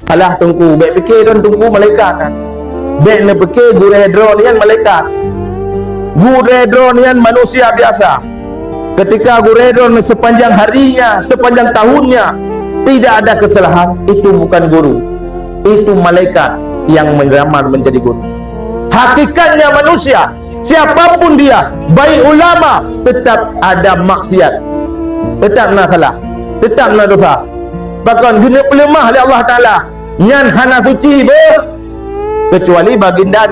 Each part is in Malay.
Alah tungku, baik fikir don tungku malaikat kan. Baik ne fikir gure drone nian malaikat. Gure drone nian manusia biasa. Ketika gure drone sepanjang harinya, sepanjang tahunnya tidak ada kesalahan, itu bukan guru. Itu malaikat yang menyamar menjadi guru. Hakikatnya manusia, siapapun dia, baik ulama, tetap ada maksiat, tetap nak salah, tetap nak dosa. Bahkan guna pelemah oleh Allah Ta'ala nyan hana suci kecuali baginda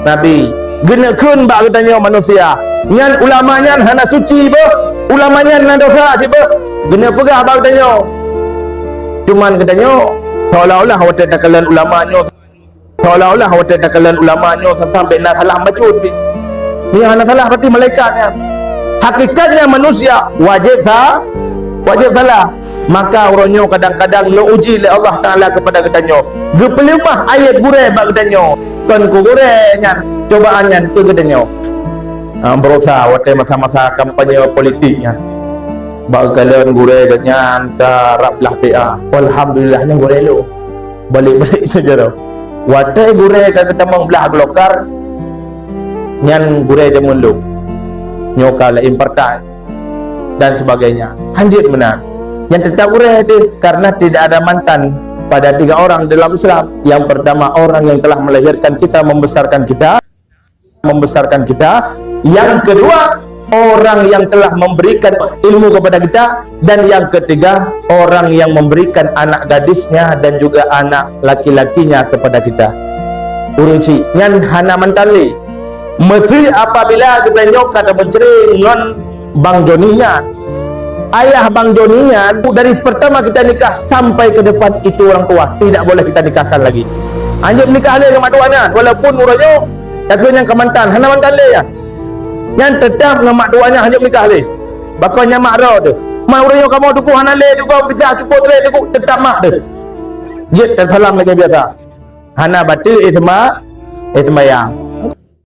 Nabi. Guna kun bak katanya manusia nyan ulama nyan hana suci ulama nyan nak dosa guna pegah bak katanya. Cuman katanya seolah-olah awak takalan ulamanya, seolah-olah awak takalan ulamanya sampai nak salah baca ni hana salah berarti malaikatnya. Hakikatnya manusia wajib salah. Maka orangnya kadang-kadang lo uji oleh Allah Ta'ala kepada katanya gepelimah ayat gure bak katanya kan ku gure nyan cobaan nyan tu katanya berusaha waktu masa-masa kampanye politiknya bak kalian gure katanya taraplah PA alhamdulillahnya gure lo balik-balik saja dah waktu gure kata membelah Golkar nyan gure jamun lo nyokal impartai dan sebagainya hanjit benar yang tetap gure itu karena tidak ada mantan pada 3 orang dalam Islam. Yang pertama orang yang telah melahirkan kita, membesarkan kita. Yang kedua orang yang telah memberikan ilmu kepada kita, dan yang ketiga orang yang memberikan anak gadisnya dan juga anak laki-lakinya kepada kita. Uruci nyan hana mentali mesti apabila kita nyok kata menceri ngon Bang Joninya, ayah Bang Joninya, dari pertama kita nikah sampai ke depan itu orang tua tidak boleh kita nikahkan lagi. Anjir nikah le dengan mak tuanya walaupun urangnya tapi yang kemantan hana mantan le ya. Yang tetap dengan mak tuanya hanya nikah le. Bakanya mak ro tu. Mak urangnya kamu tu hana le juga bisa cukup le tu tetap mak tu. Jit salam lagi biasa. Hana batil isma yang